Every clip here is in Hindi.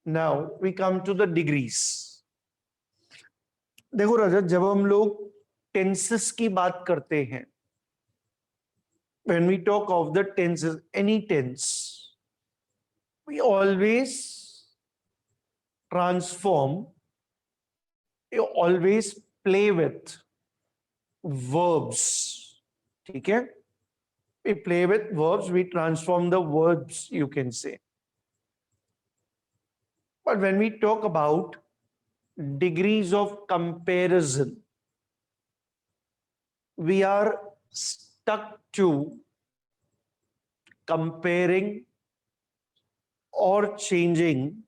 Now we come to the degrees. देखो रजत, जब हम लोग टेंसेस की बात करते हैं, when we talk of the tenses, any tense, we always transform, we always play with verbs. ठीक है? We play with verbs, we transform the verbs, you can say. But when we talk about degrees of comparison, we are stuck to comparing or changing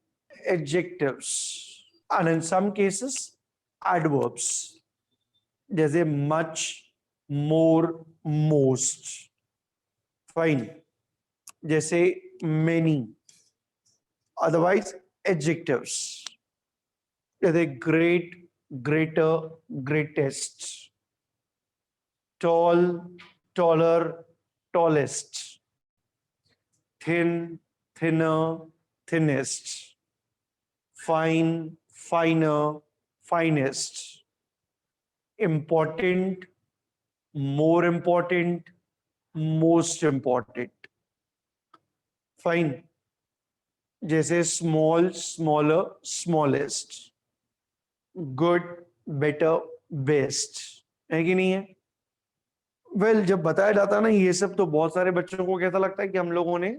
adjectives, and in some cases adverbs, जैसे much, more, most. Fine. जैसे many. Otherwise adjectives, जैसे great, greater, greatest, tall, taller, tallest, thin, thinner, thinnest, fine, finer, finest, important, more important, most important. Fine. जैसे small, smaller, smallest, good, better, best. है कि नहीं है? वेल, जब बताया जाता है ना ये सब, तो बहुत सारे बच्चों को कैसा लगता है कि हम लोगों ने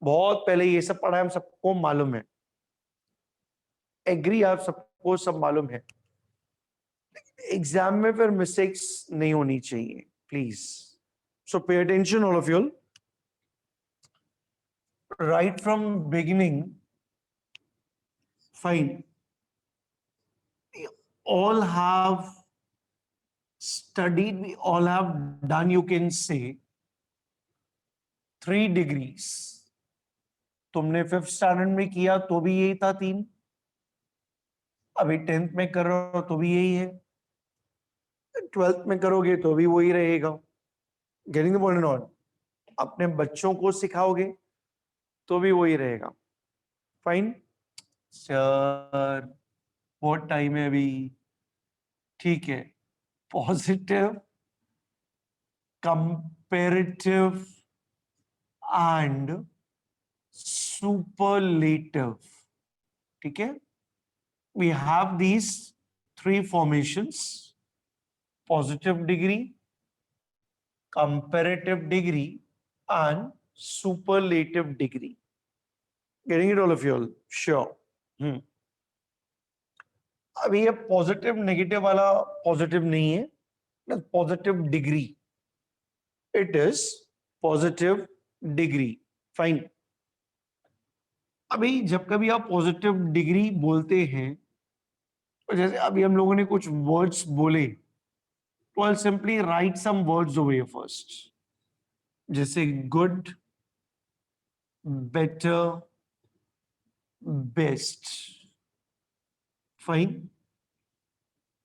बहुत पहले ये सब पढ़ा है, हम सबको मालूम है. एग्री, आप सबको सब मालूम है. एग्जाम में फिर मिस्टेक्स नहीं होनी चाहिए, please. So pay attention all of you. Right from beginning, fine, all have studied, we all have done, you can say, 3 degrees. तुमने 5th स्टैंडर्ड में किया तो भी यही था 3, अभी 10th में कर रहे हो तो भी यही है, 12th में करोगे तो भी वही रहेगा. Getting the point not? अपने बच्चों को सिखाओगे तो भी वही रहेगा. फाइन सर, बहुत टाइम है अभी. ठीक है. Positive, comparative and superlative. ठीक है? we have these 3 formations: positive degree, comparative degree and superlative degree. Getting it all of you all? Sure. अब ये पॉजिटिव नेगेटिव वाला पॉजिटिव नहीं है, positive degree. It is positive degree. Fine. अभी जब कभी आप पॉजिटिव डिग्री बोलते हैं, तो जैसे अभी हम लोगों ने कुछ वर्ड्स बोले, तो I simply write some words over here first. जैसे गुड, बेटर, बेस्ट. फाइन.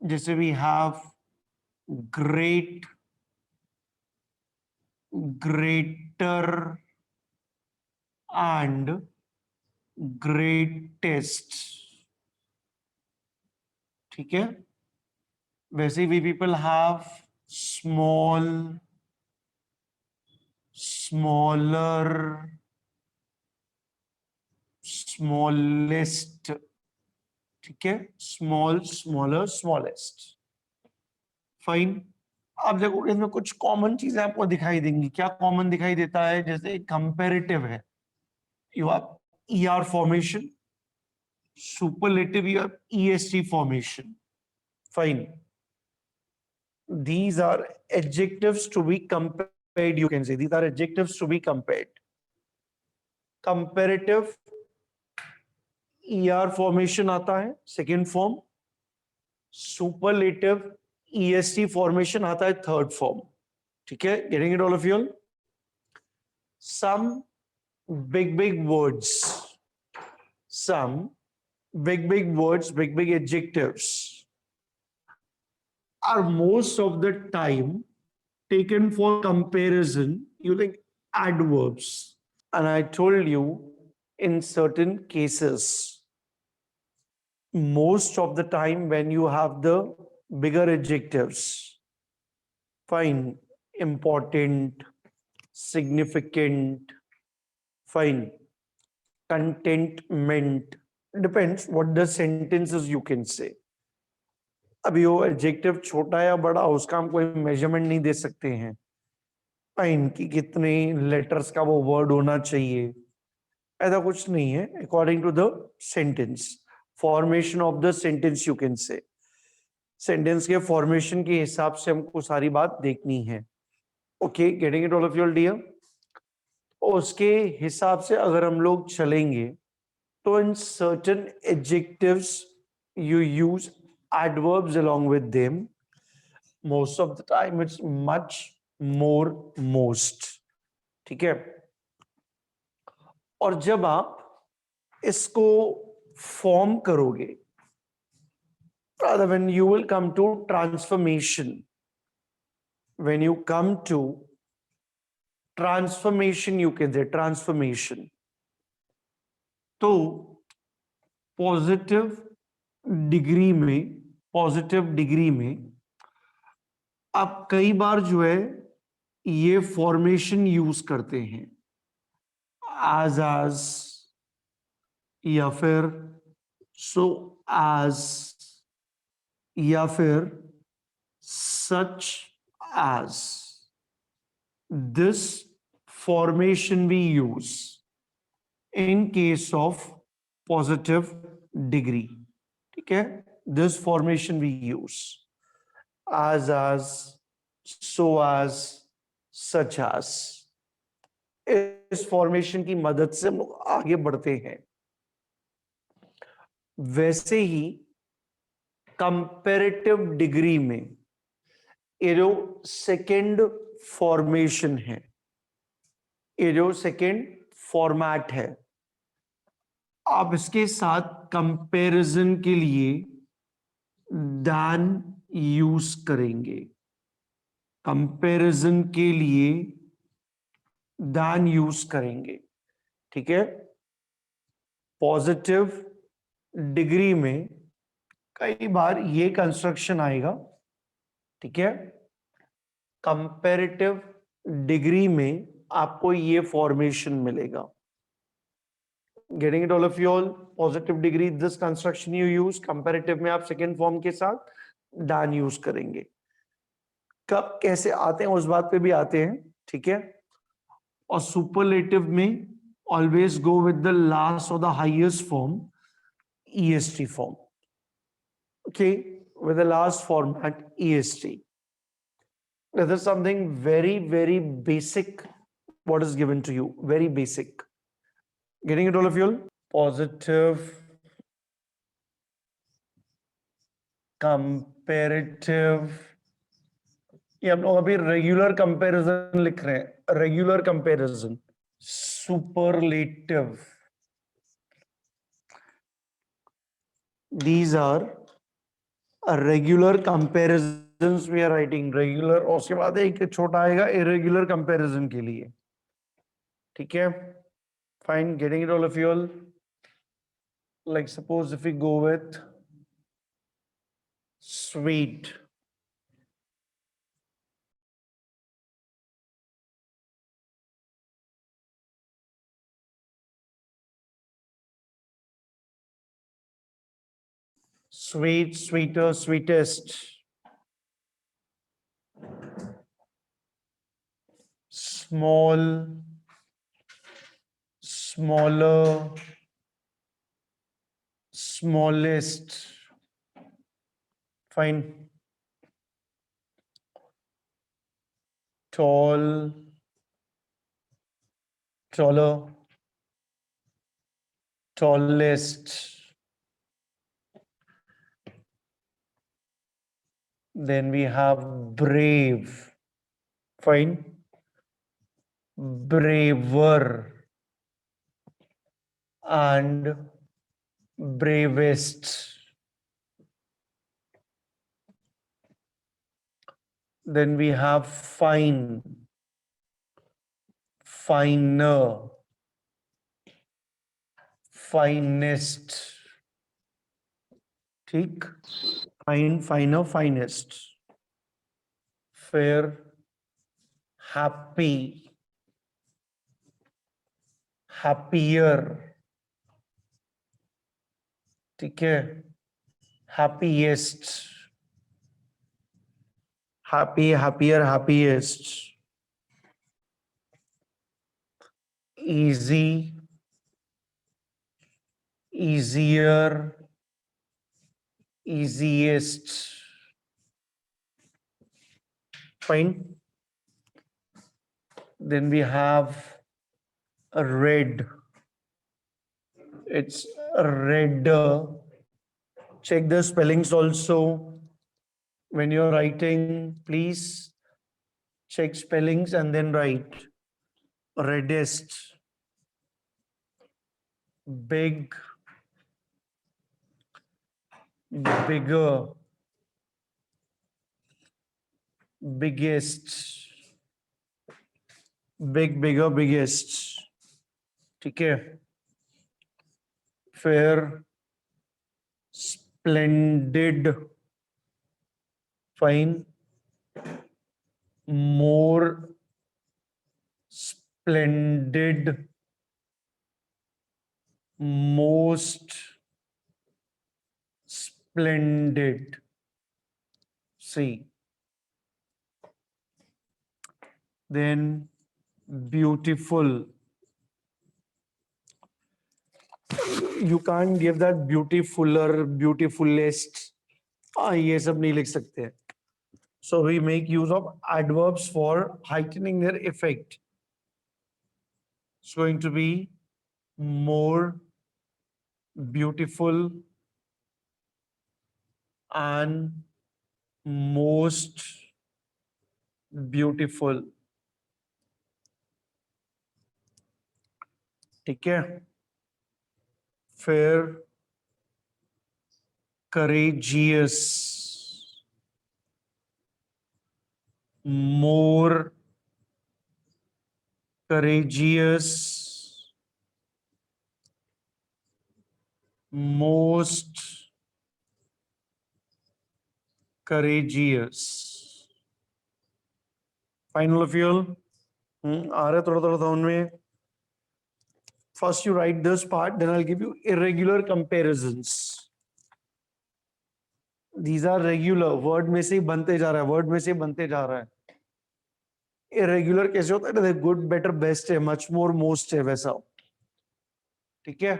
जैसे we have great, greater and greatest. ठीक है? वैसे we people have small, smaller, smallest. ठीक है? Small, smaller, smallest. फाइन. अब देखो इसमें कुछ कॉमन चीजें आपको दिखाई देंगी. क्या कॉमन दिखाई देता है? जैसे कंपैरेटिव है, you have ER formation. Superlative, you have EST formation. Fine. These are adjectives to be compared, you can say. These are adjectives to be compared. Comparative, ER formation आता है, second form. Superlative, EST formation आता है, third form. ठीक है? Getting it all of you? Some big words. Some big words, big adjectives are most of the time taken for comparison using adverbs. And I told you, in certain cases, most of the time when you have the bigger adjectives. Fine. Important, significant, fine. Contentment. Depends what the sentences you can say. अभी वो एडजेक्टिव छोटा या बड़ा उसका हम कोई मेजरमेंट नहीं दे सकते हैं. फाइन कि कितने लेटर्स का वो वर्ड होना चाहिए, ऐसा कुछ नहीं है. According to the sentence, formation of the sentence you can say, sentence के फॉर्मेशन के हिसाब से हमको सारी बात देखनी है. Okay, getting it all of your dear. उसके हिसाब से अगर हम लोग चलेंगे तो in certain adjectives you use adverbs along with them. Most of the time it's much, more, most. ठीक है. और जब आप इसको फॉर्म करोगे, rather when you will come to transformation, when you come to transformation you can say transformation, तो पॉजिटिव डिग्री में आप कई बार जो है ये फॉर्मेशन यूज करते हैं, as या फिर so as या फिर such as. This formation we use in case of positive degree. ठीक है, this formation we use as, so as, such as. इस फॉर्मेशन की मदद से हम लोग आगे बढ़ते हैं. वैसे ही कंपैरेटिव डिग्री में ये जो सेकेंड फॉर्मेशन है, ये जो सेकेंड फॉर्मेट है, आप इसके साथ कंपैरिजन के लिए than यूज करेंगे. कंपैरिजन के लिए than यूज करेंगे. ठीक है. पॉजिटिव डिग्री में कई बार ये कंस्ट्रक्शन आएगा. ठीक है. कंपैरेटिव डिग्री में आपको ये फॉर्मेशन मिलेगा. Getting it all of you all. Positive degree this construction you use. Comparative में आप सेकेंड फॉर्म के साथ डान यूज करेंगे. कब कैसे आते हैं उस बात पे भी आते हैं. ठीक है. और सुपरलेटिव में always go with the last और the highest form, EST form. Okay, with the last format EST. This is something very, very basic. What is given to you? Very basic. Getting it all of you? Positive, comparative. ये हम लोग अभी रेगुलर कंपैरिजन लिख रहे हैं. Regular comparison. Superlative. These are regular comparisons we are writing. Regular और उसके बाद एक छोटा आएगा irregular comparison के लिए. ठीक है. Fine. Getting it all of you all. Like suppose if we go with sweet. Sweet, sweeter, sweetest. Small, smaller, smallest. Fine. Tall, taller, tallest. Then we have brave. Fine. Braver and bravest. Then we have fine, finer, finest. ठीक, फाइन, फाइनर, फाइनेस्ट, फिर हैप्पी, हैप्पियर, ठीक है, happiest, happy, happier, happiest, easy, easier, easiest, fine. Then we have a red, it's redder. Check the spellings also when you're writing, please check spellings and then write. Reddest, big, bigger, biggest, big, bigger, biggest, ठीक है, फिर splendid, fine, more splendid, most splendid. See, then beautiful. You can't give that beautifuler, beautifulest. ये सब नहीं लिख सकते हैं. So we make use of adverbs for heightening their effect. It's going to be more beautiful and most beautiful. ठीक है, फिर courageous, more courageous, most courageous. Final of you. आ रहा है थोड़ा थोड़ा साउंड में. First you write this part, then I'll give you irregular comparisons. These are regular, word में से ही बनते जा रहा है, word में से ही बनते जा रहा है. Irregular कैसे होता है? Good, better, best है, much more, most है, वैसा. ठीक है.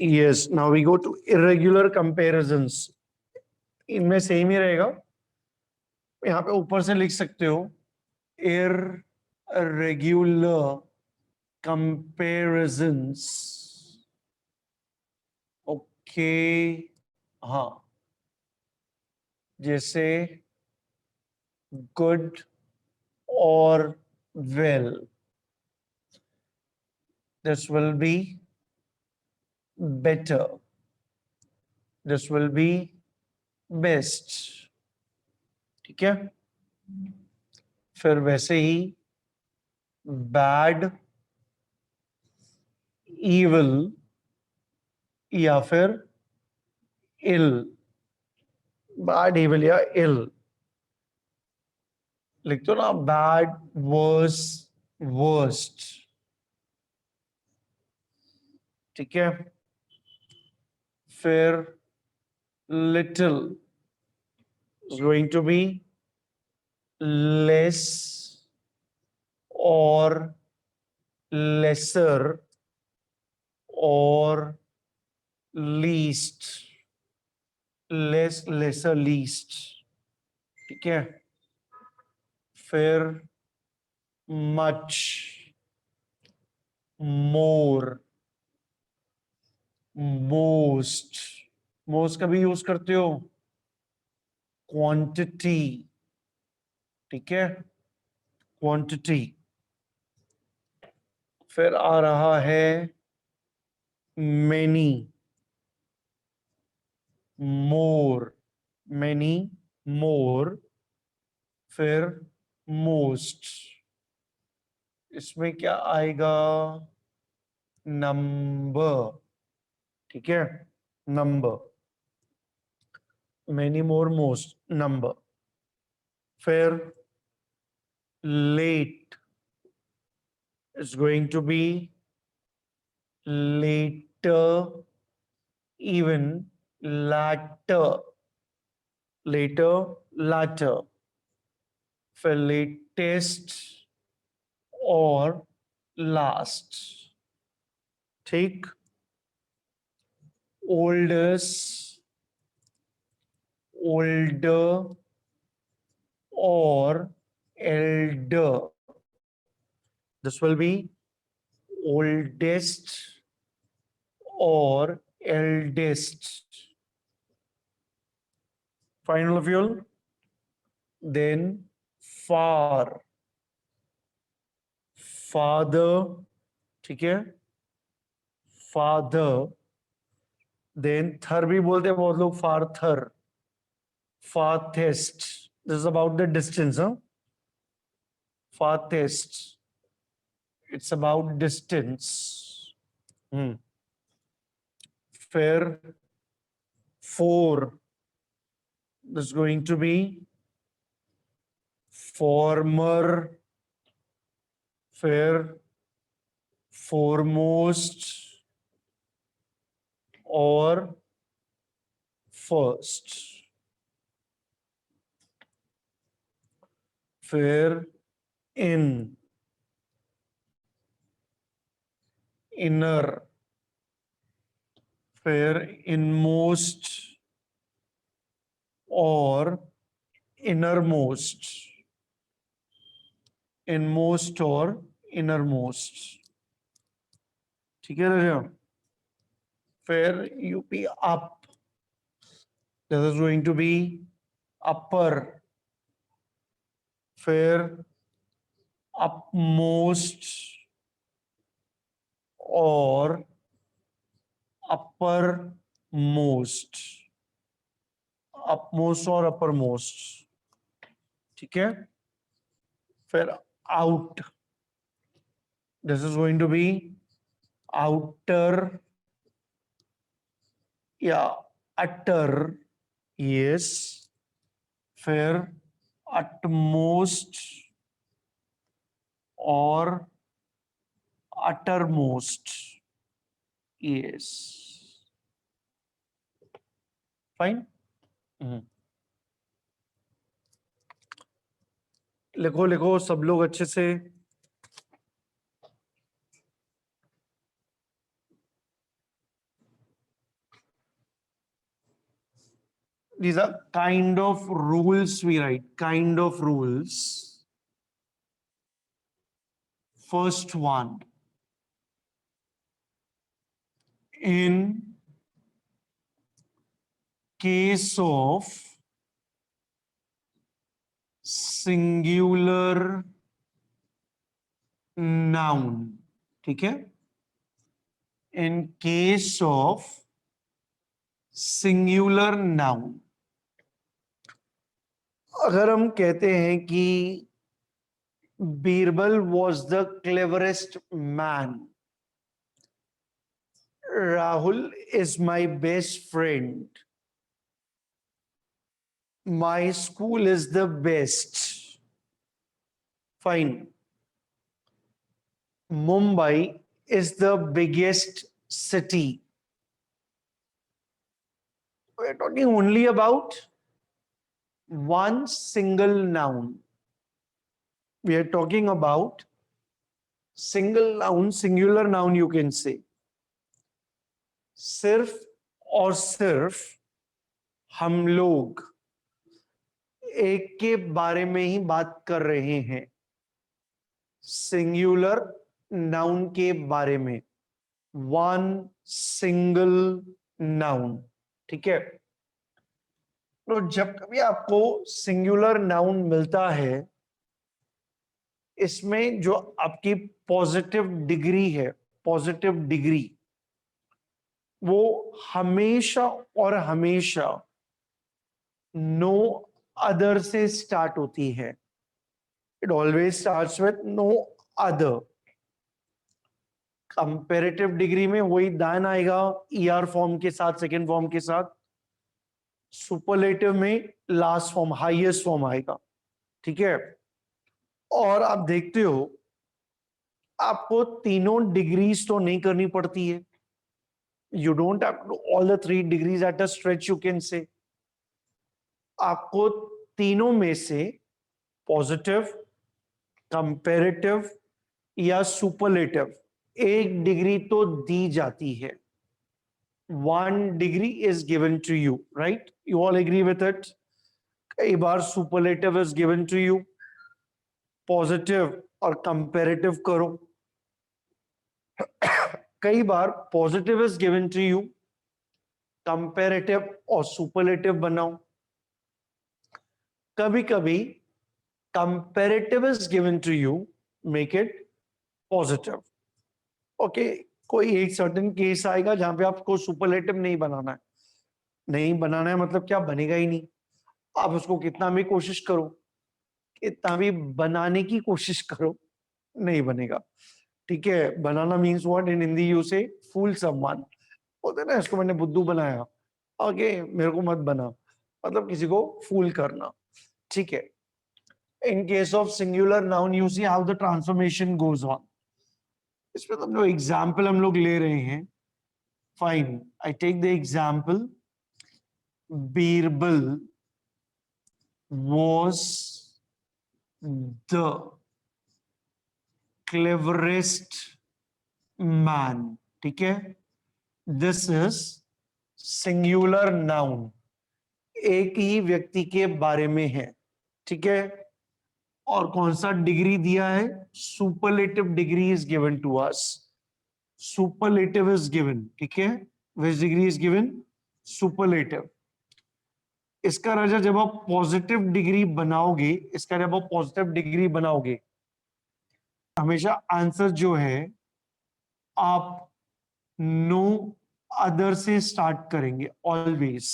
Yes, now we go to irregular comparisons. इनमें सेम ही रहेगा. यहाँ पे ऊपर से लिख सकते हो irregular comparisons. ओके, हाँ, जैसे good or well, this will be better, this will be best. ठीक है, फिर वैसे ही bad, evil या फिर ill, bad, evil या ill. लिख दो ना, bad, worse, worst. ठीक है, फिर little is going to be less or lesser or least, less, lesser, least. ठीक है, फिर much, more, most. most कभी यूज करते हो? quantity. ठीक है, quantity. फिर आ रहा है many, more, many, more, फिर most. इसमें क्या आएगा? नंबर, ठीक है, number, many more, most, number. फिर late is going to be later, even, latter, later, latter. फिर latest और last, ठीक, oldest, older or elder. This will be oldest or eldest. Final fuel. Then far, father, ठीक है, father. Then thar भी बोलते हैं बहुत लोग, farther, farthest. This is about the distance, huh? Farthest. It's about distance. Fair, four. This is going to be former, fair, foremost or first. Fair, in, inner, fair, inmost or innermost, inmost or innermost, ठीक है राजा. फिर UP up, this is going to be upper. फिर upmost or uppermost, upmost or uppermost, ठीक है. फिर out, this is going to be outer या utter, yes. फिर utmost or uttermost, yes. Fine. लिखो लिखो सब लोग अच्छे से. These are kind of rules we write, kind of rules. First one, in case of singular noun, ठीक है, in case of singular noun, अगर हम कहते हैं कि Birbal was the cleverest man, Rahul is my best friend, my school is the best. Fine. Mumbai is the biggest city. We're talking only about one single noun. We are talking about single noun, singular noun you can say. सिर्फ और सिर्फ हम लोग एक के बारे में ही बात कर रहे हैं, सिंगुलर नाउन के बारे में, वन सिंगल नाउन, ठीक है. तो जब कभी आपको सिंगुलर नाउन मिलता है, इसमें जो आपकी पॉजिटिव डिग्री है, पॉजिटिव डिग्री, वो हमेशा और हमेशा नो अदर से स्टार्ट होती है. It always starts with no other. Comparative degree में वही दान आएगा ER फॉर्म के साथ, सेकेंड फॉर्म के साथ। सुपरलेटिव में लास्ट फॉर्म, हाईएस्ट फॉर्म आएगा, ठीक है। और आप देखते हो आपको तीनों डिग्रीज तो नहीं करनी पड़ती है। You don't have to all the 3 degrees at a stretch, you can say. आपको तीनों में से पॉजिटिव, कंपेरेटिव या सुपरलेटिव एक डिग्री तो दी जाती है। 1 degree is given to you, right? You all agree with it? कई बार superlative is given to you, positive और कंपेरेटिव करो। कई बार positive is given to you, comparative और सुपरलेटिव बनाओ। कभी कभी comparative is given to you, make it positive. Okay, कोई एक सर्टेन केस आएगा जहां पे आपको सुपरलेटिव नहीं बनाना है। नहीं बनाना है मतलब क्या, बनेगा ही नहीं। आप उसको कितना भी कोशिश करो, कितना भी बनाने की कोशिश करो, नहीं बनेगा, ठीक है। बनाना means what in Hindi, you say fool someone. बोलते ना इसको मैंने बुद्धू बनाया, ओके मेरे को मत बना, मतलब किसी को फूल करना, ठीक है। In case of singular noun you see how the transformation goes on. इसमें तो एग्जाम्पल हम लोग ले रहे हैं। Fine, I take the example, Birbal was the cleverest man, ठीक है। दिस इज सिंगुलर नाउन, एक ही व्यक्ति के बारे में है, ठीक है। और कौन सा डिग्री दिया है, superlative degree is given to us. Superlative is given, ठीक है। Which degree is given, superlative. इसका राजा जब आप पॉजिटिव डिग्री बनाओगे, इसका जब आप पॉजिटिव डिग्री बनाओगे, हमेशा आंसर जो है आप नो अदर से स्टार्ट करेंगे ऑलवेज।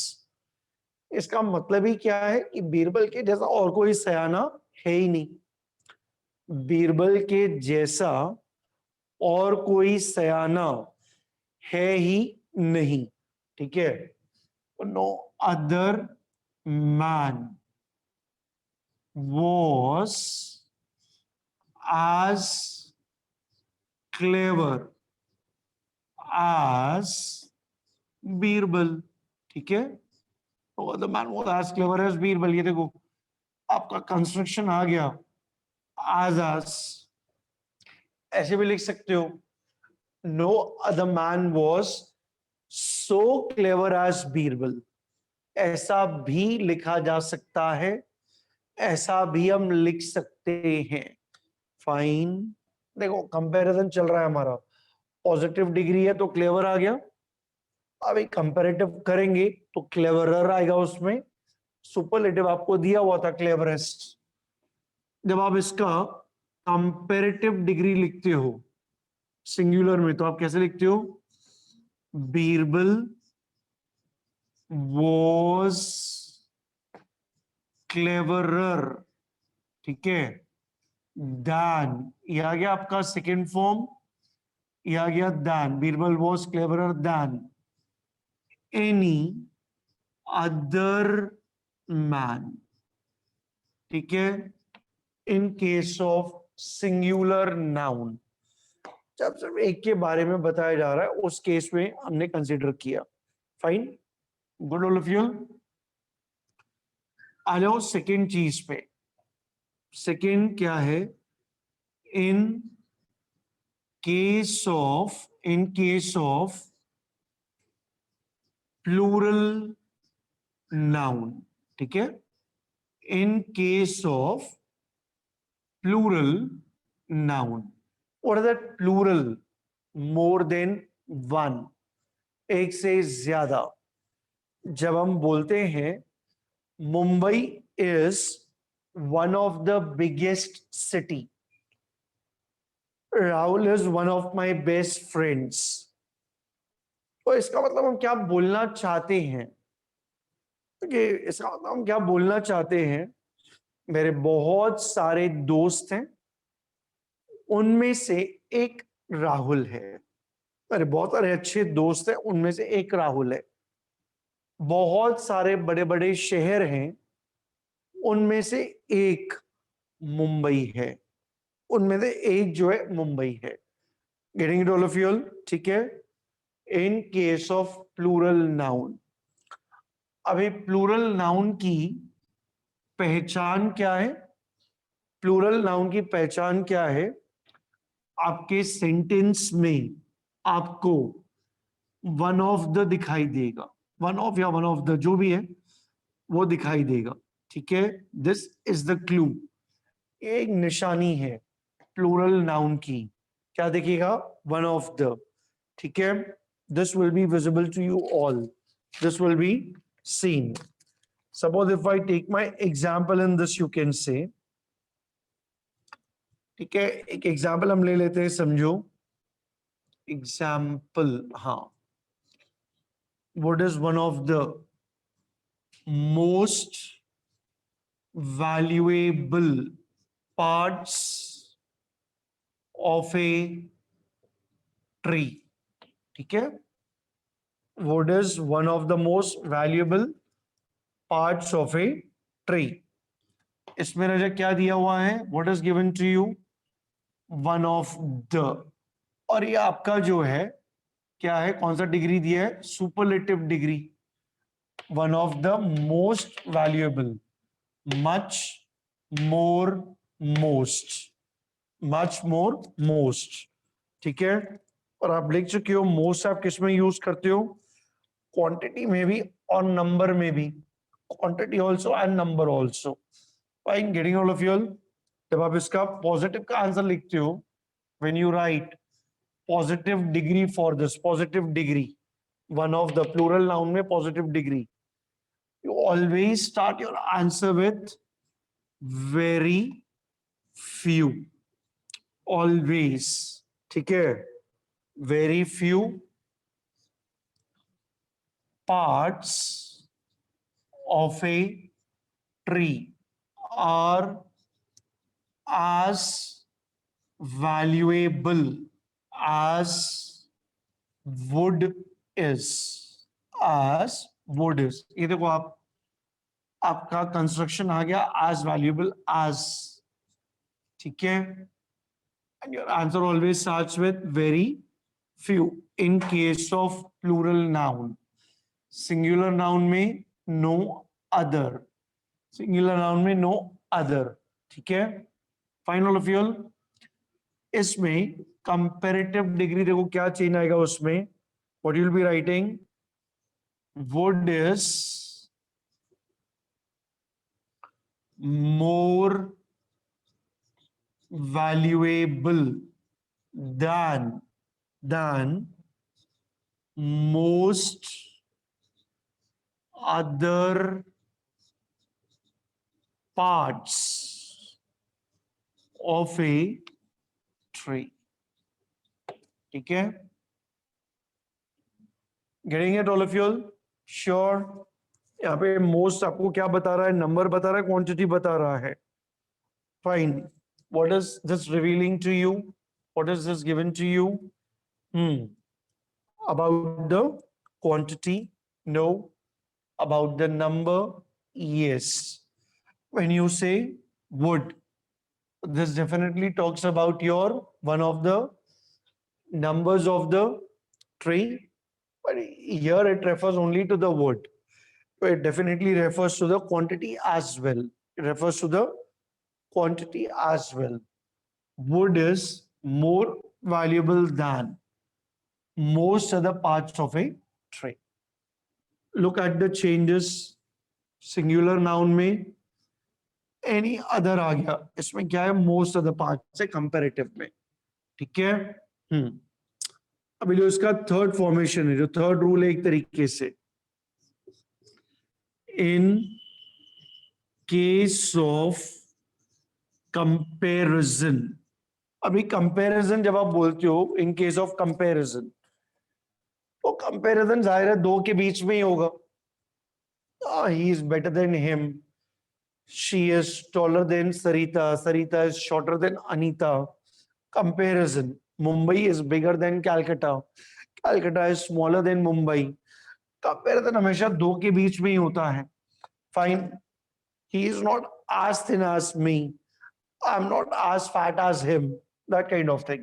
इसका मतलब ही क्या है कि बीरबल के जैसा और कोई सयाना है ही नहीं। बीरबल के जैसा और कोई सयाना है ही नहीं, ठीक है। No other man was as clever as Birbal, ठीक है। तो the man was as clever as Birbal, ये देखो आपका कंस्ट्रक्शन आ गया, as ऐसे भी लिख सकते हो, no other man was so clever as Birbal, ऐसा भी लिखा जा सकता है, ऐसा भी हम लिख सकते हैं। फाइन, देखो कंपैरिजन चल रहा है हमारा, पॉजिटिव डिग्री है तो क्लेवर आ गया, अभी कंपैरेटिव करेंगे तो क्लेवरर आएगा उसमें। सुपरलेटिव आपको दिया हुआ था क्लेवरेस्ट। जब आप इसका कंपैरेटिव डिग्री लिखते हो सिंगुलर में, तो आप कैसे लिखते हो, बीरबल was cleverer, ठीक है, than, ये आ गया आपका सेकेंड फॉर्म, ये आ गया than, Birbal was cleverer than any other man, ठीक है। In case of singular noun, जब सिर्फ एक के बारे में बताया जा रहा है, उस केस में हमने कंसीडर किया। Fine, good all of you. आ जाओ सेकेंड चीज पे। सेकेंड क्या है, in case of plural noun, ठीक है। In case of plural noun, what is that plural, more than one, एक से ज्यादा। जब हम बोलते हैं Mumbai is one of the biggest city, Rahul is one of my best friends, तो इसका मतलब हम क्या बोलना चाहते हैं, कि इसका मतलब हम क्या बोलना चाहते हैं, मेरे बहुत सारे दोस्त हैं, उनमें से एक राहुल है, अरे बहुत सारे अच्छे दोस्त हैं, उनमें से एक राहुल है। बहुत सारे बड़े बड़े शहर हैं, उनमें से एक मुंबई है। उनमें से एक जो है मुंबई है। Getting it all of you? ठीक है। In case of plural noun, अभी प्लूरल नाउन की पहचान क्या है? प्लूरल नाउन की पहचान क्या है? आपके सेंटेंस में आपको वन ऑफ द दिखाई देगा, वन ऑफ या वन ऑफ द जो भी है वो दिखाई देगा। ठीक है, दिस इज द क्लू। एक निशानी है प्लूरल नाउन की, क्या देखिएगा? One of the. ठीक है, this will be visible to you all, this will be seen. Suppose if I take my example in this, you can say, ठीक है, एक एग्जाम्पल हम ले लेते हैं, समझो। एग्जाम्पल, हाँ, what is one of the most valuable parts of a tree? ठीक है, what is one of the most valuable parts of a tree? इसमें रजक क्या दिया हुआ है? What is given to you? One of the. और ये आपका जो है क्या है, कौन सा डिग्री दिया है? Superlative degree. One of the most valuable, much more, most, much more, most. ठीक है, और आप लिख चुके हो मोस्ट आप किस में यूज करते हो? क्वांटिटी में भी और नंबर में भी। Quantity also and number also. Fine, getting all of you? जब आप इसका पॉजिटिव का आंसर लिखते हो, when you write positive degree for this, positive degree, one of the plural noun में positive degree, you always start your answer with very few, always। ठीक है, very few parts of a tree are as valuable as wood is, as wood is। ये देखो, आपका कंस्ट्रक्शन आ गया as valuable as। ठीक है, and your answer always starts with very few in case of plural noun। singular noun में no other, singular noun में no other। ठीक है, फाइनल ऑफ यूल। इसमें कंपैरेटिव डिग्री देखो क्या चेंज आएगा उसमें, what you will be writing? wood is more valuable than most other parts of a tree। ठीक है, getting it all of you? Sure. यहाँ पे मोस्ट आपको क्या बता रहा है? नंबर बता रहा है, क्वांटिटी बता रहा है। Fine, what is this revealing to you? What is this given to you? about the quantity? No. About the number? Yes. When you say wood, this definitely talks about your one of the numbers of the tree, but here it refers only to the wood. So it definitely refers to the quantity as well. It refers to the quantity as well. Wood is more valuable than most other parts of a tree. Look at the changes. Singular noun में any other आ गया, इसमें क्या है? most other parts से comparative में। ठीक है, अभी जो इसका थर्ड फॉर्मेशन है, जो थर्ड रूल है एक तरीके से, इन केस ऑफ कंपेरिजन। अभी कंपेरिजन जब आप बोलते हो इन केस ऑफ कंपेरिजन, तो कंपेरिजन जाहिर है दो के बीच में ही होगा। He is better than him, she is taller than Sarita, Sarita is shorter than Anita. Comparison, Mumbai is bigger than Calcutta, Calcutta is smaller than Mumbai. Comparison हमेशा दो के बीच में ही होता है। Fine, he is not as thin as me, I'm not as fat as him, that kind of thing।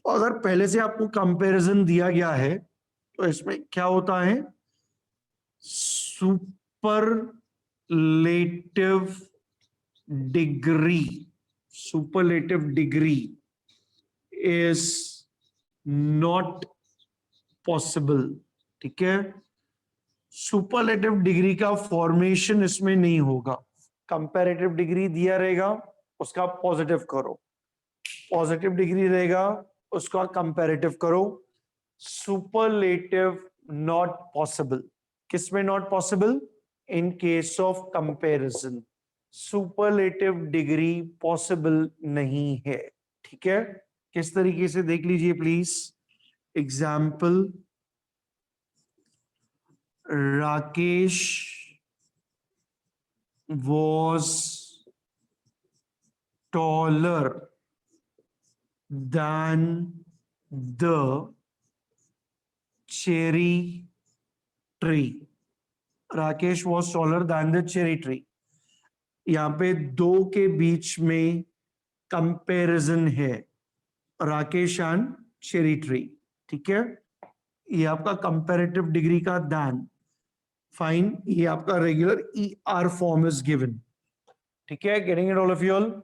तो अगर पहले से आपको कंपैरिजन दिया गया है तो इसमें क्या होता है, superlative degree, superlative degree is not possible. ठीक है, सुपरलेटिव डिग्री का फॉर्मेशन इसमें नहीं होगा। कंपैरेटिव डिग्री दिया रहेगा, उसका पॉजिटिव करो, पॉजिटिव डिग्री रहेगा, उसका कंपैरेटिव करो। Superlative not possible. किसमें not possible? In case of comparison superlative degree possible नहीं है। ठीक है, किस तरीके से देख लीजिए please. Example, Rakesh was taller than the cherry tree। Rakesh was taller than the cherry tree। यहां पे दो के बीच में कंपैरिजन है, राकेश एंड चेरी ट्री। ठीक है, ये आपका कंपैरेटिव डिग्री का दैन। फाइन, ये आपका regular ER form is given. ठीक है, getting it all of you all.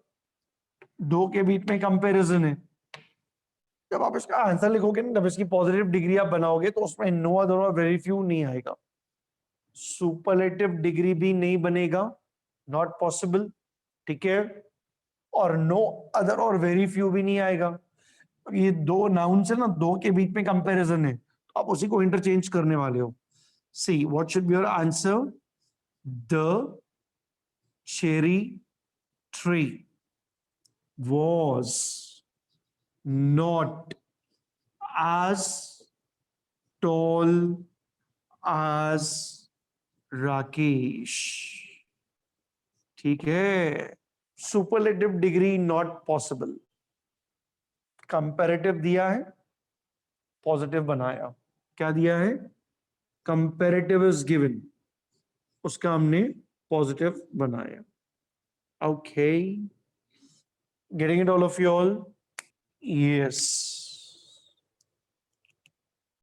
दो के बीच में कंपैरिजन है। जब आप इसका आंसर लिखोगे ना, जब इसकी पॉजिटिव डिग्री आप बनाओगे तो उसमें नो अदर और वेरी फ्यू नहीं आएगा, सुपरलेटिव डिग्री भी नहीं बनेगा, नॉट पॉसिबल। ठीक है, और नो अदर और वेरी फ्यू भी नहीं आएगा। ये दो नाउन से ना, दो के बीच में कंपैरिजन है, तो आप उसी को इंटरचेंज करने वाले हो। See what should be your answer? The cherry tree was not as tall as Rakesh. ठीक है, superlative degree not possible. Comparative दिया है, पॉजिटिव बनाया। क्या दिया है? कंपैरेटिव इज गिवन, उसका हमने पॉजिटिव बनाया। Okay, getting it all of you all? Yes.